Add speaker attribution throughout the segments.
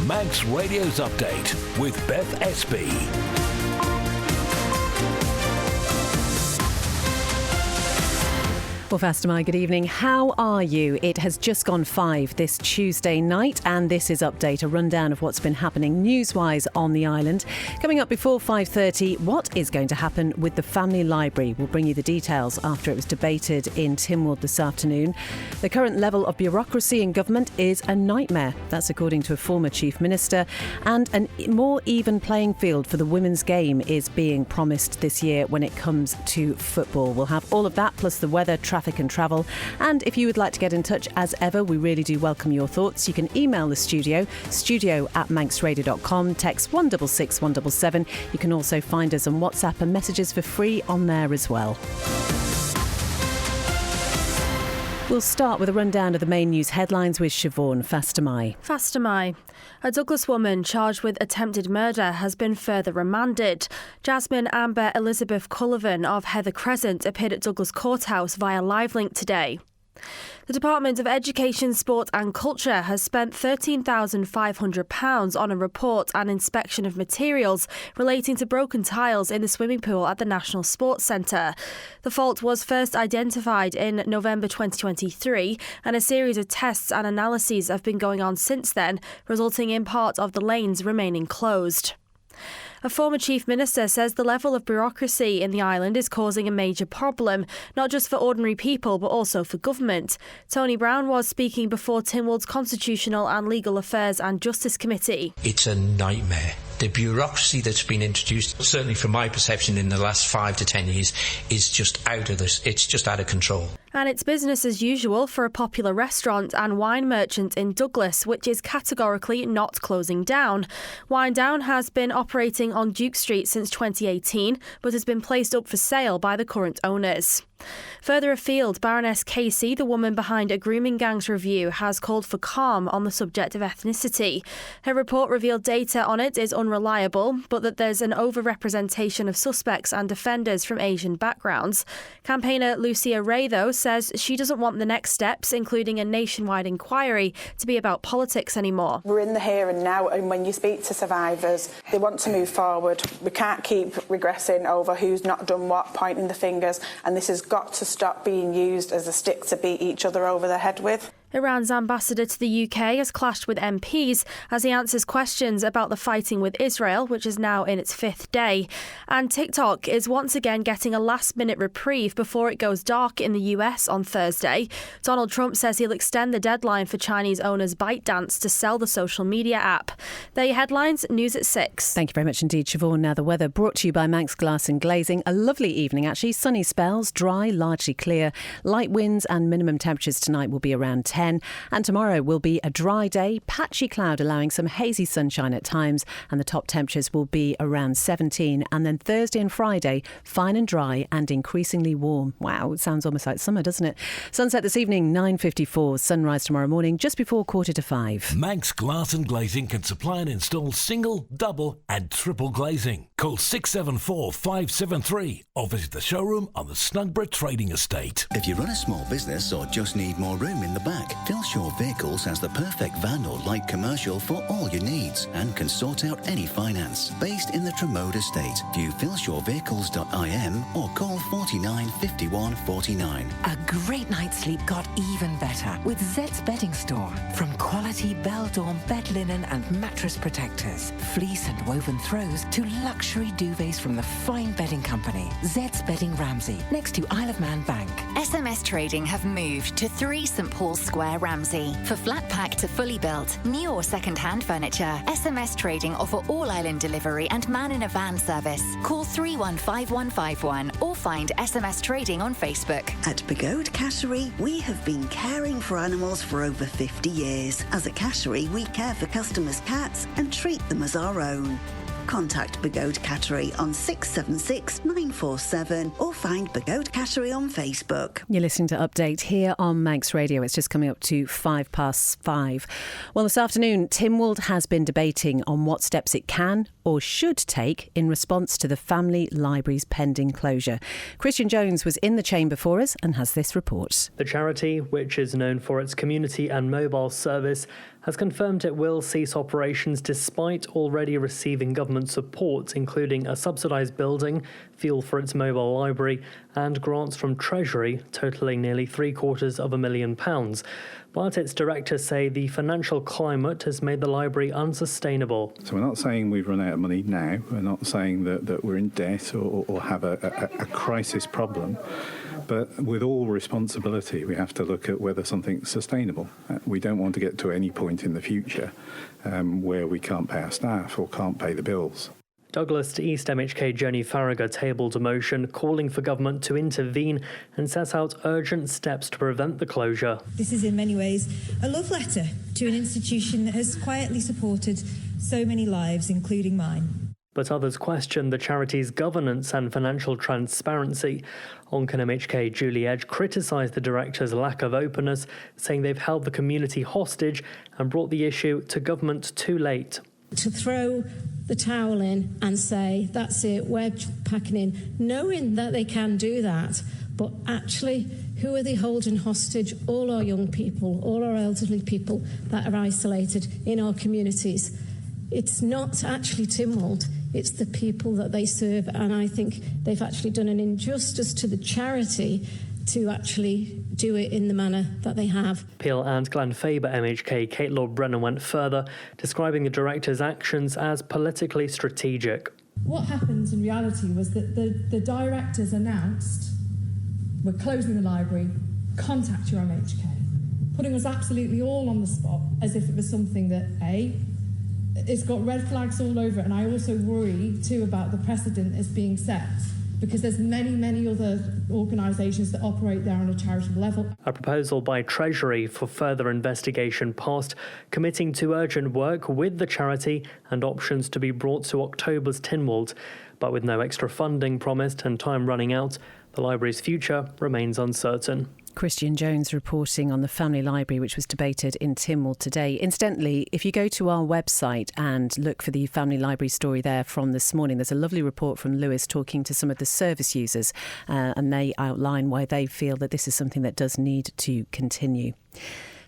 Speaker 1: Manx Radio's Update with Beth Espy.
Speaker 2: Well, Fastamai, good evening. How are you? It has just gone 5 this Tuesday night, and this is Update, a rundown of what's been happening news-wise on the island. Coming up before 5:30, what is going to happen with the family library? We'll bring you the details after it was debated in Tynwald this afternoon. The current level of bureaucracy in government is a nightmare. That's according to a former Chief Minister. And a more even playing field for the women's game is being promised this year when it comes to football. We'll have all of that, plus the weather, traffic and travel. And if you would like to get in touch, as ever, we really do welcome your thoughts. You can email the studio@manxradio.com, text 166 177. You can also find us on WhatsApp and messages for free on there as well. We'll start with a rundown of the main news headlines with Siobhan Fastamai.
Speaker 3: Fastamai. A Douglas woman charged with attempted murder has been further remanded. Jasmine Amber Elizabeth Cullivan of Heather Crescent appeared at Douglas Courthouse via LiveLink today. The Department of Education, Sport and Culture has spent £13,500 on a report and inspection of materials relating to broken tiles in the swimming pool at the National Sports Centre. The fault was first identified in November 2023, and a series of tests and analyses have been going on since then, resulting in part of the lanes remaining closed. A former Chief Minister says the level of bureaucracy in the island is causing a major problem, not just for ordinary people but also for government. Tony Brown was speaking before Tynwald's Constitutional and Legal Affairs and Justice Committee.
Speaker 4: It's a nightmare. The bureaucracy that's been introduced, certainly from my perception in the last 5 to 10 years, is just out of this. It's just out of control.
Speaker 3: And it's business as usual for a popular restaurant and wine merchant in Douglas, which is categorically not closing down. Wine Down has been operating on Duke Street since 2018, but has been placed up for sale by the current owners. Further afield, Baroness Casey, the woman behind a grooming gangs review, has called for calm on the subject of ethnicity. Her report revealed data on it is unreliable, but that there's an overrepresentation of suspects and offenders from Asian backgrounds. Campaigner Lucia Ray, though, says she doesn't want the next steps, including a nationwide inquiry, to be about politics anymore.
Speaker 5: We're in the here and now, and when you speak to survivors, they want to move forward. We can't keep regressing over who's not done what, pointing the fingers, and this has got to stop being used as a stick to beat each other over the head with.
Speaker 3: Iran's ambassador to the UK has clashed with MPs as he answers questions about the fighting with Israel, which is now in its 5th day. And TikTok is once again getting a last-minute reprieve before it goes dark in the US on Thursday. Donald Trump says he'll extend the deadline for Chinese owners ByteDance to sell the social media app. There are your headlines. News at 6.
Speaker 2: Thank you very much indeed, Siobhan. Now the weather brought to you by Manx Glass and Glazing. A lovely evening, actually. Sunny spells, dry, largely clear. Light winds and minimum temperatures tonight will be around 10. And tomorrow will be a dry day, patchy cloud allowing some hazy sunshine at times, and the top temperatures will be around 17. And then Thursday and Friday, fine and dry and increasingly warm. Wow, it sounds almost like summer, doesn't it? Sunset this evening, 9:54. Sunrise tomorrow morning, just before 4:45.
Speaker 1: Manx Glass and Glazing can supply and install single, double and triple glazing. Call 674 573 or visit the showroom on the Snugborough Trading Estate.
Speaker 6: If you run a small business or just need more room in the back, Philshore Vehicles has the perfect van or light commercial for all your needs and can sort out any finance. Based in the Tremode Estate, view philshorevehicles.im or call 49 51 49.
Speaker 7: A great night's sleep got even better with Zed's Bedding Store. From quality Beldorm bed linen and mattress protectors, fleece and woven throws to luxury duvets from the fine bedding company, Zed's Bedding Ramsey, next to Isle of Man Bank.
Speaker 8: SMS Trading have moved to 3 St Paul's Square, Ramsey. For flat pack to fully built, new or second-hand furniture, SMS Trading offer all-island delivery and man-in-a-van service. Call 315151 or find SMS Trading on Facebook.
Speaker 9: At Begode Cattery, we have been caring for animals for over 50 years. As a cattery, we care for customers' cats and treat them as our own. Contact Begode Cattery on 676 947 or find Begode Cattery on Facebook.
Speaker 2: You're listening to Update here on Manx Radio. It's just coming up to 5:05. Well, this afternoon, Tynwald has been debating on what steps it can or should take in response to the family library's pending closure. Christian Jones was in the chamber for us and has this report.
Speaker 10: The charity, which is known for its community and mobile service, has confirmed it will cease operations despite already receiving government support, including a subsidised building, fuel for its mobile library, and grants from Treasury totalling nearly £750,000. But its directors say the financial climate has made the library unsustainable.
Speaker 11: So we're not saying we've run out of money now. We're not saying that we're in debt or have a crisis problem. But with all responsibility, we have to look at whether something's sustainable. We don't want to get to any point in the future where we can't pay our staff or can't pay the bills.
Speaker 10: Douglas East MHK Jenny Farragher tabled a motion calling for government to intervene and set out urgent steps to prevent the closure.
Speaker 12: This is in many ways a love letter to an institution that has quietly supported so many lives, including mine.
Speaker 10: But others question the charity's governance and financial transparency. Onken MHK Julie Edge criticised the director's lack of openness, saying they've held the community hostage and brought the issue to government too late.
Speaker 13: To throw the towel in and say, that's it, we're packing in, knowing that they can do that, but actually, who are they holding hostage? All our young people, all our elderly people that are isolated in our communities. It's not actually Tynwald, it's the people that they serve, and I think they've actually done an injustice to the charity to actually do it in the manner that they have.
Speaker 10: Peel and Glenfaber MHK Kate Lord Brennan went further, describing the director's actions as politically strategic.
Speaker 14: What happened in reality was that the directors announced, we're closing the library, contact your MHK, putting us absolutely all on the spot as if it was something that, it's got red flags all over it, and I also worry too about the precedent that's being set, because there's many other organisations that operate there on a charitable level.
Speaker 10: A proposal by Treasury for further investigation passed, committing to urgent work with the charity and options to be brought to October's Tynwald. But with no extra funding promised and time running out, the library's future remains uncertain.
Speaker 2: Christian Jones reporting on the family library, which was debated in Tynwald today. Incidentally, if you go to our website and look for the family library story there from this morning, there's a lovely report from Lewis talking to some of the service users, and they outline why they feel that this is something that does need to continue.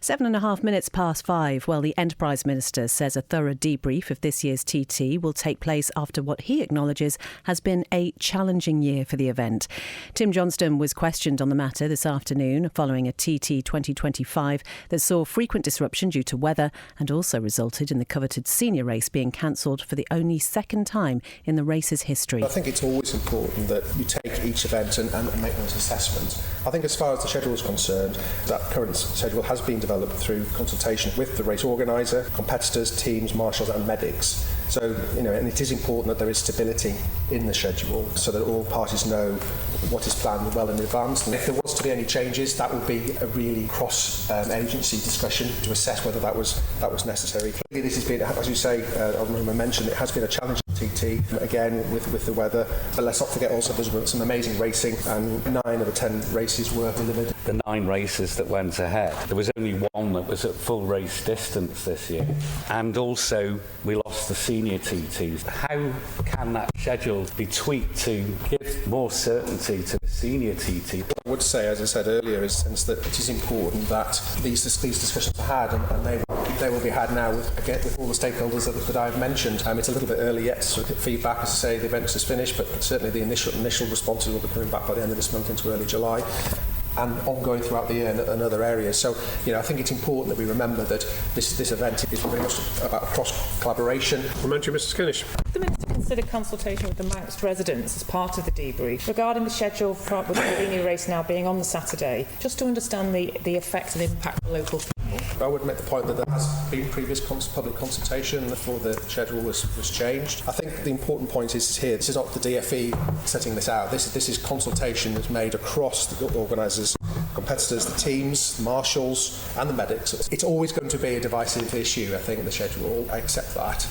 Speaker 2: 7.5 minutes past 5. Well, the Enterprise Minister says a thorough debrief of this year's TT will take place after what he acknowledges has been a challenging year for the event. Tim Johnston was questioned on the matter this afternoon following a TT 2025 that saw frequent disruption due to weather and also resulted in the coveted senior race being cancelled for the only second time in the race's history.
Speaker 15: I think it's always important that you take each event and make those assessments. I think as far as the schedule is concerned, that current schedule has been developed through consultation with the race organiser, competitors, teams, marshals and medics. So, and it is important that there is stability in the schedule so that all parties know what is planned well in advance. And if there was to be any changes, that would be a really cross-agency discussion to assess whether that was necessary. Clearly, this has been, as you say, I mentioned, it has been a challenging TT, again, with the weather. But let's not forget also there's been some amazing racing, and 9 of the 10 races were delivered.
Speaker 16: The 9 races that went ahead, there was only one that was at full race distance this year. And also, we lost the senior TTs. How can that schedule be tweaked to give more certainty to the senior TT?
Speaker 15: What I would say, as I said earlier, is that it is important that these discussions are had, and they will be had now with all the stakeholders that I've mentioned. It's a little bit early yet to sort of get feedback. As I say, the event is finished, but certainly the initial responses will be coming back by the end of this month into early July, and ongoing throughout the year in other areas. So, I think it's important that we remember that this event is very much about cross-collaboration.
Speaker 17: Parliamentary, Mr Skinnish.
Speaker 18: The Minister considered consultation with the Manx residents as part of the debrief regarding the schedule with the senior race now being on the Saturday, just to understand the effect and impact on local people.
Speaker 15: I would make the point that there has been previous public consultation before the schedule was changed. I think the important point is here, this is not the DFE setting this out. This is consultation that's made across the organisers, competitors, the teams, the marshals and the medics. It's always going to be a divisive issue, I think, the schedule. I accept that.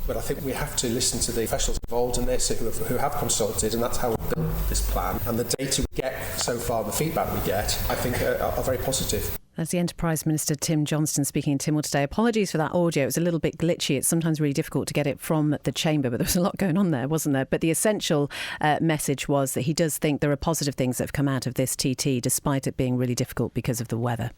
Speaker 15: But I think we have to listen to the professionals involved in this who have consulted, and that's how we built this plan. And the data we get so far, the feedback we get, I think are very positive.
Speaker 2: That's the Enterprise Minister Tim Johnston speaking in Tynwald today. Apologies for that audio. It was a little bit glitchy. It's sometimes really difficult to get it from the chamber, but there was a lot going on there, wasn't there? But the essential message was that he does think there are positive things that have come out of this TT, despite it being really difficult because of the weather.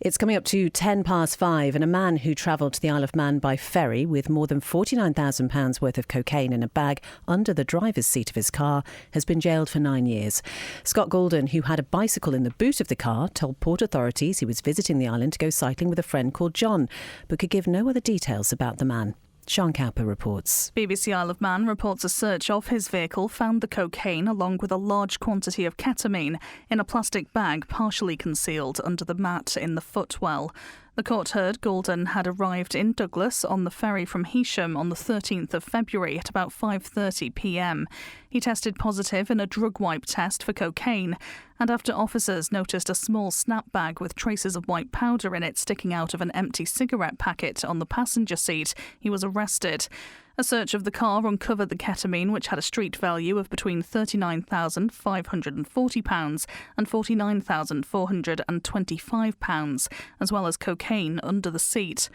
Speaker 2: It's coming up to 5:10, and a man who travelled to the Isle of Man by ferry with more than £49,000 worth of cocaine in a bag under the driver's seat of his car has been jailed for 9 years. Scott Goulden, who had a bicycle in the boot of the car, told port authorities he was visiting the island to go cycling with a friend called John, but could give no other details about the man. Sean Cowper reports.
Speaker 17: BBC Isle of Man reports a search of his vehicle found the cocaine along with a large quantity of ketamine in a plastic bag partially concealed under the mat in the footwell. The court heard Goulden had arrived in Douglas on the ferry from Heysham on the 13th of February at about 5:30 p.m. He tested positive in a drug wipe test for cocaine, and after officers noticed a small snap bag with traces of white powder in it sticking out of an empty cigarette packet on the passenger seat, he was arrested. A search of the car uncovered the ketamine, which had a street value of between £39,540 and £49,425, as well as cocaine under the seat.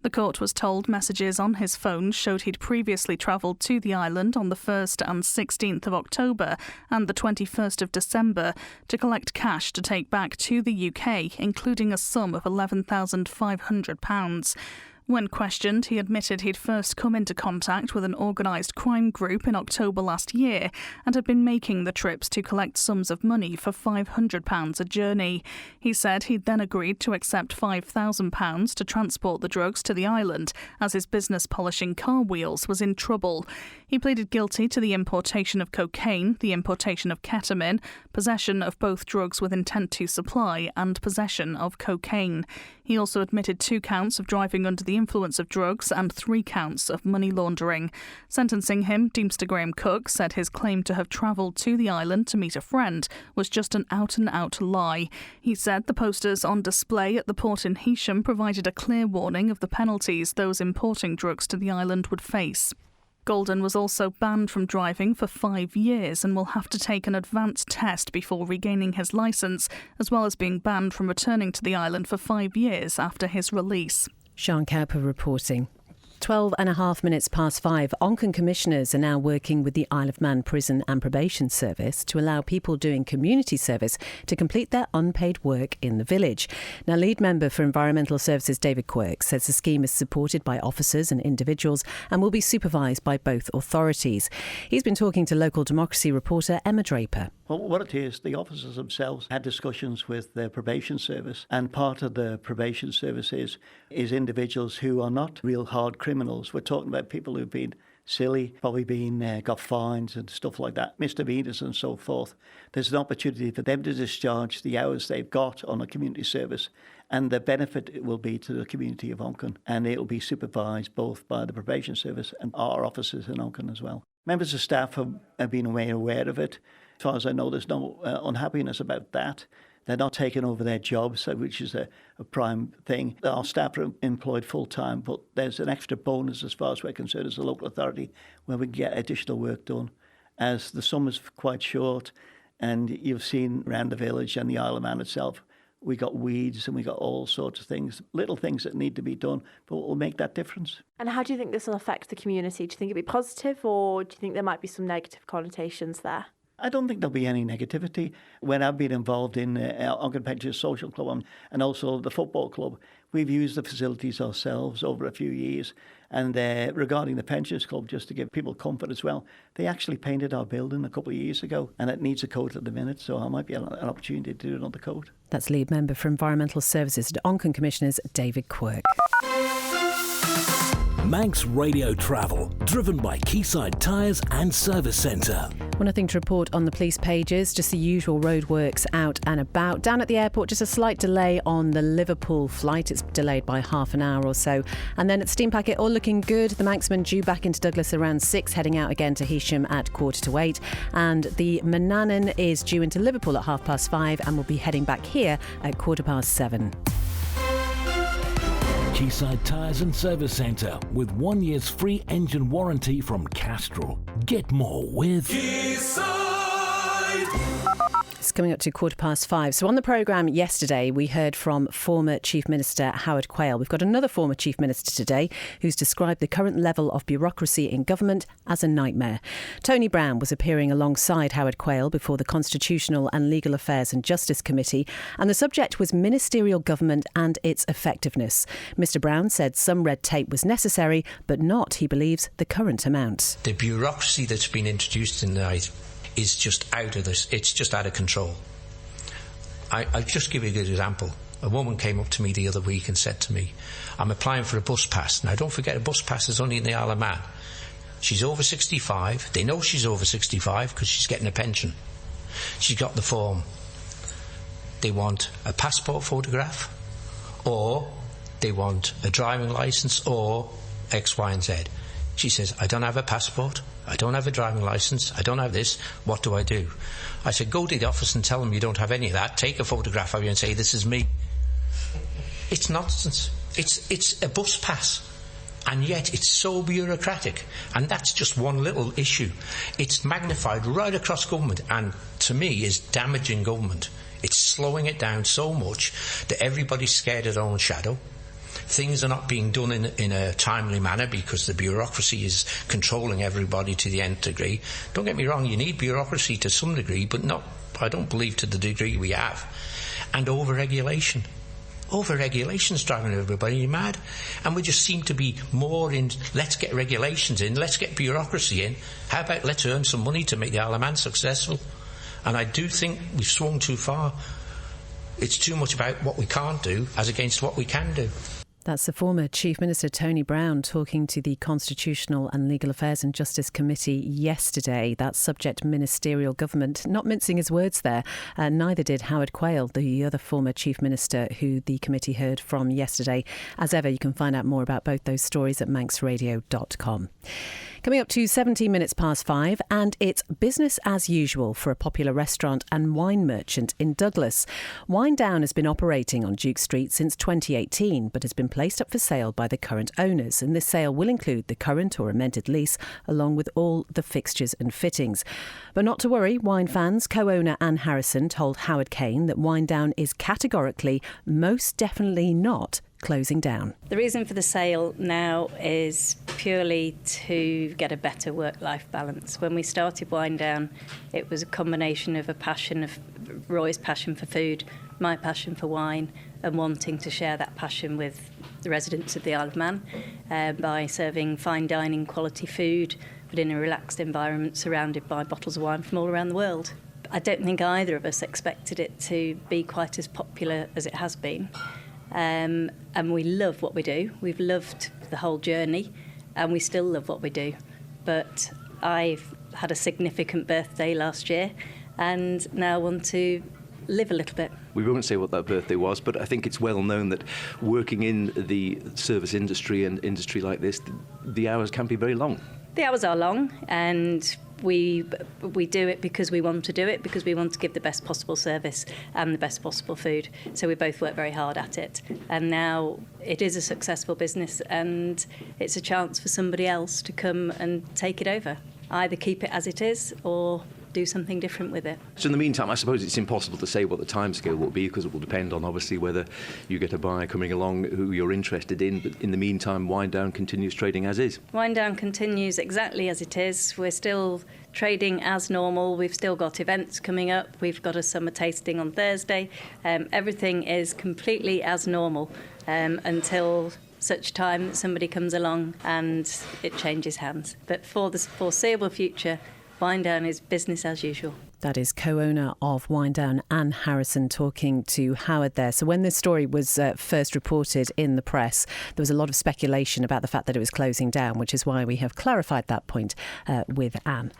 Speaker 17: The court was told messages on his phone showed he'd previously travelled to the island on the 1st and 16th of October and the 21st of December to collect cash to take back to the UK, including a sum of £11,500. When questioned, he admitted he'd first come into contact with an organised crime group in October last year and had been making the trips to collect sums of money for £500 a journey. He said he'd then agreed to accept £5,000 to transport the drugs to the island as his business polishing car wheels was in trouble. He pleaded guilty to the importation of cocaine, the importation of ketamine, possession of both drugs with intent to supply and possession of cocaine. He also admitted 2 counts of driving under the influence of drugs and 3 counts of money laundering. Sentencing him, Deemster Graham Cook said his claim to have travelled to the island to meet a friend was just an out-and-out lie. He said the posters on display at the port in Heysham provided a clear warning of the penalties those importing drugs to the island would face. Goulden was also banned from driving for 5 years and will have to take an advanced test before regaining his licence, as well as being banned from returning to the island for 5 years after his release.
Speaker 2: Sean Cowper reporting. 5:12. Onchan commissioners are now working with the Isle of Man Prison and Probation Service to allow people doing community service to complete their unpaid work in the village. Now, lead member for Environmental Services David Quirk says the scheme is supported by officers and individuals and will be supervised by both authorities. He's been talking to local democracy reporter Emma Draper.
Speaker 19: Well, what it is, the officers themselves had discussions with the probation service, and part of the probation service is individuals who are not real hard criminals. We're talking about people who've been silly, probably been got fines and stuff like that, misdemeanors and so forth. There's an opportunity for them to discharge the hours they've got on a community service, and the benefit it will be to the community of Onchan, and it will be supervised both by the probation service and our officers in Onchan as well. Members of staff have been aware of it. As far as I know, there's no unhappiness about that. They're not taking over their jobs, which is a prime thing. Our staff are employed full-time, but there's an extra bonus as far as we're concerned as a local authority where we can get additional work done. As the summer's quite short, and you've seen around the village and the Isle of Man itself, we got weeds and we got all sorts of things, little things that need to be done, but will make that difference.
Speaker 20: And how do you think this will affect the community? Do you think it'll be positive, or do you think there might be some negative connotations there?
Speaker 19: I don't think there'll be any negativity. When I've been involved in Onchan Pensioners Social Club and also the football club, we've used the facilities ourselves over a few years. And regarding the Pensioners Club, just to give people comfort as well, they actually painted our building a couple of years ago, and it needs a coat at the minute, so I might be an opportunity to do another coat.
Speaker 2: That's lead member for Environmental Services at Onchan Commissioners David Quirk.
Speaker 1: Manx Radio Travel, driven by Quayside Tyres and Service Centre.
Speaker 2: Well, nothing to report on the police pages, just the usual roadworks out and about. Down at the airport, just a slight delay on the Liverpool flight. It's delayed by half an hour or so. And then at Steam Packet, all looking good. The Manxman due back into Douglas around 6, heading out again to Heysham at 7:45. And the Manannan is due into Liverpool at 5:30 and will be heading back here at 7:15.
Speaker 1: Quayside Tyres and Service Centre with 1 year's free engine warranty from Castrol. Get more with
Speaker 21: Quayside.
Speaker 2: It's coming up to 5:15. So on the programme yesterday, we heard from former Chief Minister Howard Quayle. We've got another former Chief Minister today who's described the current level of bureaucracy in government as a nightmare. Tony Brown was appearing alongside Howard Quayle before the Constitutional and Legal Affairs and Justice Committee, and the subject was ministerial government and its effectiveness. Mr Brown said some red tape was necessary, but not, he believes, the current amount.
Speaker 4: The bureaucracy that's been introduced tonight is just out of this. It's just out of control. I'll just give you a good example. A woman came up to me the other week and said to me, I'm applying for a bus pass. Now, don't forget, a bus pass is only in the Isle of Man. She's over 65. They know she's over 65 because she's getting a pension. She's got the form. They want a passport photograph, or they want a driving licence, or X, Y and Z. She says, I don't have a passport, I don't have a driving licence, I don't have this, what do I do? I said, go to the office and tell them you don't have any of that, take a photograph of you and say, this is me. It's nonsense. It's a bus pass. And yet it's so bureaucratic. And that's just one little issue. It's magnified right across government, and to me is damaging government. It's slowing it down so much that everybody's scared of their own shadow. Things are not being done in a timely manner because the bureaucracy is controlling everybody to the nth degree. Don't get me wrong, you need bureaucracy to some degree, but not, I don't believe, to the degree we have. And over-regulation. Over-regulation's driving everybody mad. And we just seem to be more in, let's get regulations in, let's get bureaucracy in. How about let's earn some money to make the Isle of Man successful? And I do think we've swung too far. It's too much about what we can't do as against what we can do.
Speaker 2: That's the former Chief Minister Tony Brown talking to the Constitutional and Legal Affairs and Justice Committee yesterday. That subject, ministerial government. Not mincing his words there. Neither did Howard Quayle, the other former Chief Minister who the committee heard from yesterday. As ever, you can find out more about both those stories at manxradio.com. Coming up to 17 minutes past 5, and it's business as usual for a popular restaurant and wine merchant in Douglas. Wine Down has been operating on Duke Street since 2018, but has been placed up for sale by the current owners, and this sale will include the current or amended lease along with all the fixtures and fittings. But not to worry, wine fans. Co-owner Anne Harrison told Howard Kane that Wine Down is categorically, most definitely not closing down.
Speaker 21: The reason for the sale now is purely to get a better work-life balance. When we started Wine Down, it was a combination of a passion of Roy's passion for food, my passion for wine, and wanting to share that passion with the residents of the Isle of Man by serving fine dining quality food, but in a relaxed environment surrounded by bottles of wine from all around the world. I don't think either of us expected it to be quite as popular as it has been. And we love what we do. We've loved the whole journey, and we still love what we do. But I've had a significant birthday last year and now want to live a little bit.
Speaker 22: We won't say what that birthday was, but I think it's well known that working in the service industry and industry like this, the hours can be very long.
Speaker 21: The hours are long, and we do it because we want to do it, because we want to give the best possible service and the best possible food. So we both work very hard at it. And now it is a successful business, and it's a chance for somebody else to come and take it over. Either keep it as it is or do something different with it.
Speaker 22: So in the meantime, I suppose it's impossible to say what the timescale will be, because it will depend on obviously whether you get a buyer coming along who you're interested in. But in the meantime, Wine Down continues trading as is.
Speaker 21: Wine Down continues exactly as it is. We're still trading as normal. We've still got events coming up. We've got a summer tasting on Thursday. Everything is completely as normal until such time that somebody comes along and it changes hands. But for the foreseeable future, Wine Down is business as usual.
Speaker 2: That is co-owner of Wine Down, Anne Harrison, talking to Howard there. So when this story was first reported in the press, there was a lot of speculation about the fact that it was closing down, which is why we have clarified that point with Anne.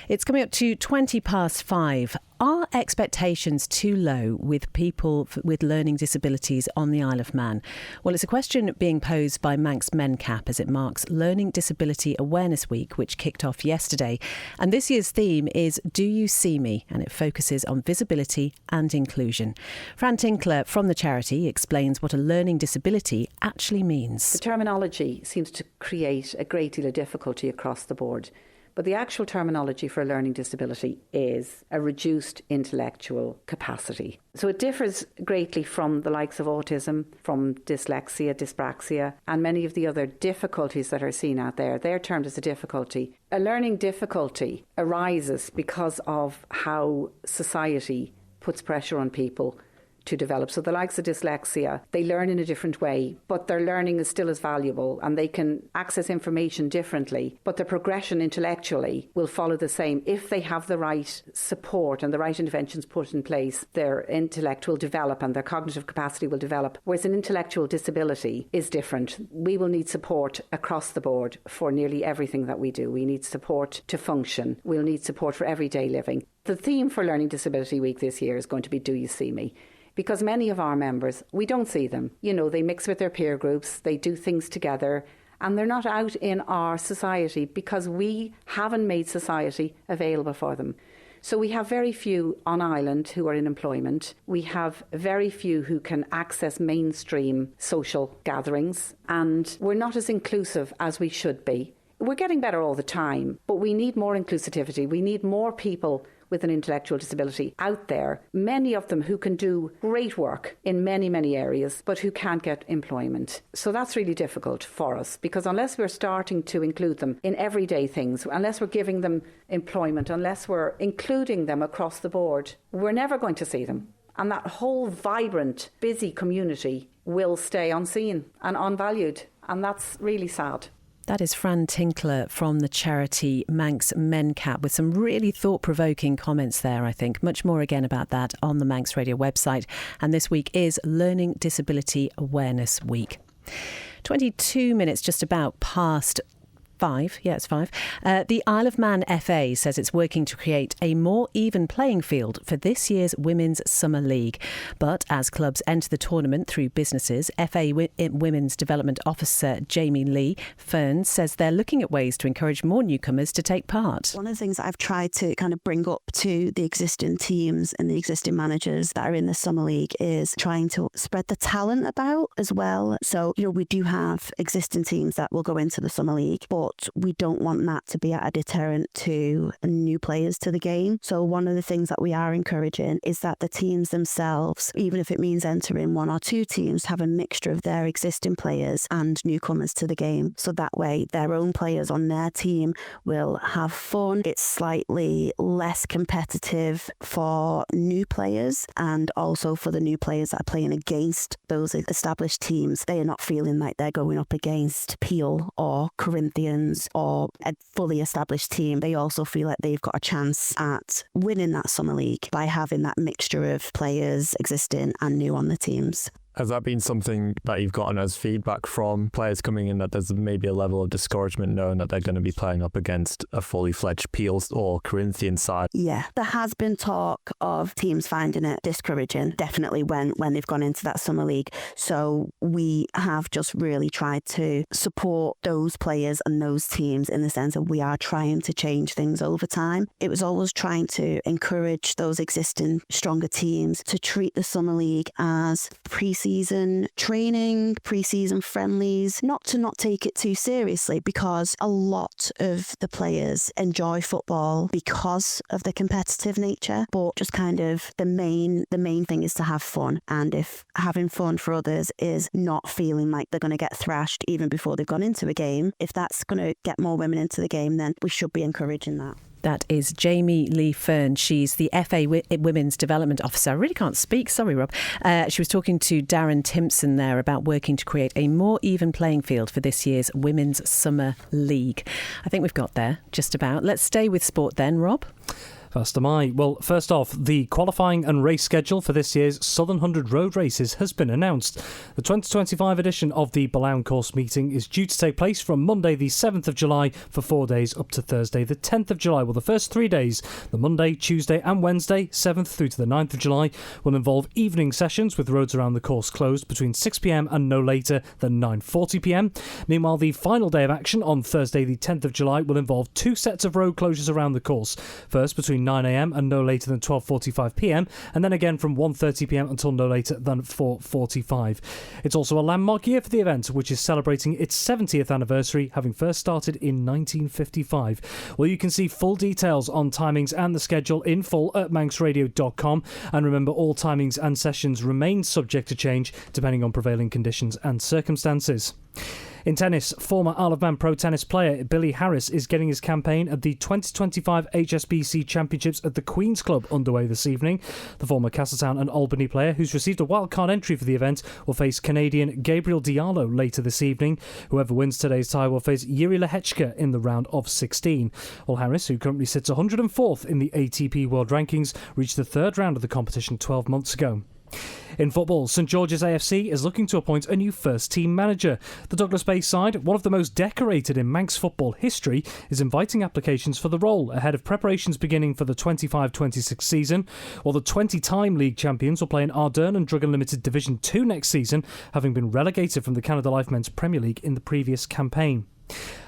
Speaker 2: It's coming up to 5:20. Are expectations too low with people with learning disabilities on the Isle of Man? Well, it's a question being posed by Manx MenCap as it marks Learning Disability Awareness Week, which kicked off yesterday. And this year's theme is Do You See Me? And it focuses on visibility and inclusion. Fran Tinkler from the charity explains what a learning disability actually means.
Speaker 23: The terminology seems to create a great deal of difficulty across the board.
Speaker 3: But the actual terminology for a learning disability is a reduced intellectual capacity. So it differs greatly from the likes of autism, from dyslexia, dyspraxia, and many of the other difficulties that are seen out there. They're termed as a difficulty. A learning difficulty arises because of how society puts pressure on people to develop. So the likes of dyslexia, they learn in a different way, but their learning is still as valuable and they can access information differently, but the progression intellectually will follow the same. If they have the right support and the right interventions put in place, their intellect will develop and their cognitive capacity will develop, whereas an intellectual disability is different. We will need support across the board for nearly everything that we do. We need support to function. We'll need support for everyday living. The theme for Learning Disability Week this year is going to be Do You See Me? Because many of our members, we don't see them. You know, they mix with their peer groups, they do things together, and they're not out in our society because we haven't made society available for them. So we have very few on island who are in employment. We have very few who can access mainstream social gatherings, and we're not as inclusive as we should be. We're getting better all the time, but we need more inclusivity. We need more people with an intellectual disability out there, many of them who can do great work in many, many areas, but who can't get employment. So that's really difficult for us, because unless we're starting to include them in everyday things, unless we're giving them employment, unless we're including them across the board, we're never going to see them. And that whole vibrant, busy community will stay unseen and unvalued. And that's really sad.
Speaker 2: That is Fran Tinkler from the charity Manx MenCap with some really thought-provoking comments there, I think. Much more again about that on the Manx Radio website. And this week is Learning Disability Awareness Week. 22 minutes just about past 5. Yeah, it's 5. The Isle of Man FA says it's working to create a more even playing field for this year's Women's Summer League. But as clubs enter the tournament through businesses, FA Women's Development Officer Jamie Lee Fern says they're looking at ways to encourage more newcomers to take part.
Speaker 5: One of the things that I've tried to kind of bring up to the existing teams and the existing managers that are in the Summer League is trying to spread the talent about as well. So, you know, we do have existing teams that will go into the Summer League, but we don't want that to be a deterrent to new players to the game. So one of the things that we are encouraging is that the teams themselves, even if it means entering 1 or 2 teams, have a mixture of their existing players and newcomers to the game. So that way their own players on their team will have fun. It's slightly less competitive for new players, and also for the new players that are playing against those established teams. They are not feeling like they're going up against Peel or Corinthians or a fully established team. They also feel like they've got a chance at winning that Summer League by having that mixture of players existing and new on the teams.
Speaker 23: Has that been something that you've gotten as feedback from players coming in, that there's maybe a level of discouragement knowing that they're going to be playing up against a fully fledged Peel or Corinthian side?
Speaker 5: Yeah, there has been talk of teams finding it discouraging, definitely when they've gone into that Summer League. So we have just really tried to support those players and those teams in the sense that we are trying to change things over time. It was always trying to encourage those existing stronger teams to treat the Summer League as pre-season training, pre-season friendlies, not to not take it too seriously, because a lot of the players enjoy football because of the competitive nature, but just kind of the main thing is to have fun. And if having fun for others is not feeling like they're going to get thrashed even before they've gone into a game, if that's going to get more women into the game, then we should be encouraging that.
Speaker 2: That is Jamie Lee Fern. She's the FA Women's Development Officer. I really can't speak. Sorry, Rob. She was talking to Darren Timpson there about working to create a more even playing field for this year's Women's Summer League. I think we've got there just about. Let's stay with sport then, Rob.
Speaker 24: First am I. Well, first off, the qualifying and race schedule for this year's Southern 100 Road Races has been announced. The 2025 edition of the Ballown Course meeting is due to take place from Monday the 7th of July for 4 days up to Thursday the 10th of July. Well, the first 3 days, the Monday, Tuesday and Wednesday, 7th through to the 9th of July, will involve evening sessions with roads around the course closed between 6pm and no later than 9:40pm. Meanwhile, the final day of action on Thursday the 10th of July will involve 2 sets of road closures around the course. First between between 9am and no later than 12:45pm, and then again from 1:30pm until no later than 4:45. It's also a landmark year for the event, which is celebrating its 70th anniversary, having first started in 1955. Well, you can see full details on timings and the schedule in full at manxradio.com, and remember, all timings and sessions remain subject to change depending on prevailing conditions and circumstances. In tennis, former Isle of Man pro tennis player Billy Harris is getting his campaign at the 2025 HSBC Championships at the Queen's Club underway this evening. The former Castletown and Albany player, who's received a wildcard entry for the event, will face Canadian Gabriel Diallo later this evening. Whoever wins today's tie will face Yuri Lehechka in the round of 16. Well, Harris, who currently sits 104th in the ATP World Rankings, reached the third round of the competition 12 months ago. In football, St George's AFC is looking to appoint a new first-team manager. The Douglas-based side, one of the most decorated in Manx football history, is inviting applications for the role ahead of preparations beginning for the 25-26 season. While the 20-time league champions will play in Ardern and Drug Unlimited Division 2 next season, having been relegated from the Canada Life Men's Premier League in the previous campaign.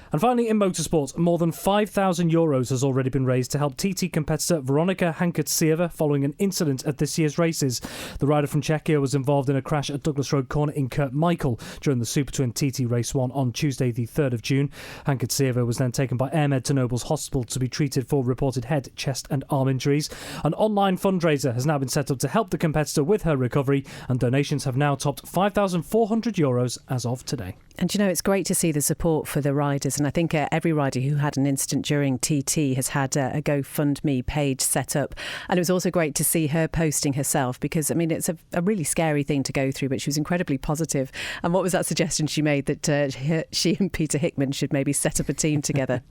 Speaker 24: And finally, in motorsport, more than €5,000 has already been raised to help TT competitor Veronika Hankert-Sieva following an incident at this year's races. The rider from Czechia was involved in a crash at Douglas Road Corner in Kirkmichael during the Super Twin TT Race 1 on Tuesday the 3rd of June. Hankert-Sieva was then taken by AirMed to Nobles Hospital to be treated for reported head, chest and arm injuries. An online fundraiser has now been set up to help the competitor with her recovery, and donations have now topped €5,400 as of today.
Speaker 2: And you know, it's great to see the support for the riders, and I think every rider who had an incident during TT has had a GoFundMe page set up. And it was also great to see her posting herself, because I mean, it's a really scary thing to go through, but she was incredibly positive. And what was that suggestion she made, that she and Peter Hickman should maybe set up a team together?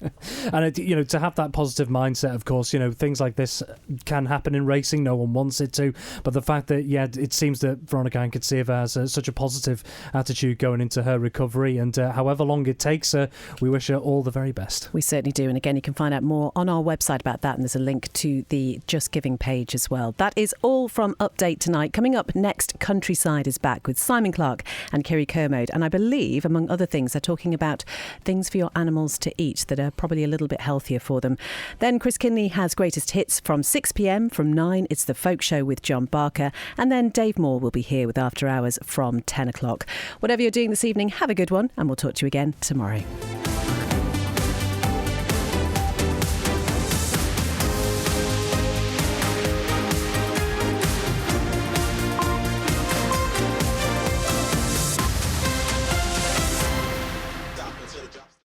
Speaker 24: And you know, to have that positive mindset, of course, you know, things like this can happen in racing, no one wants it to, but the fact that, yeah, it seems that Veronika Hankert-Sieva has such a positive attitude going into her recovery, and however long it takes her, we wish her all the very best.
Speaker 2: We certainly do. And again, you can find out more on our website about that, and there's a link to the Just Giving page as well. That is all from Update tonight. Coming up next, Countryside is back with Simon Clark and Kiri Kermode, and I believe, among other things, they're talking about things for your animals to eat that are probably a little bit healthier for them. Then Chris Kinley has Greatest Hits from 6pm. From 9, it's The Folk Show with John Barker, and then Dave Moore will be here with After Hours from 10 o'clock. Whatever you're doing this evening, have a good one, and we'll talk to you again tomorrow.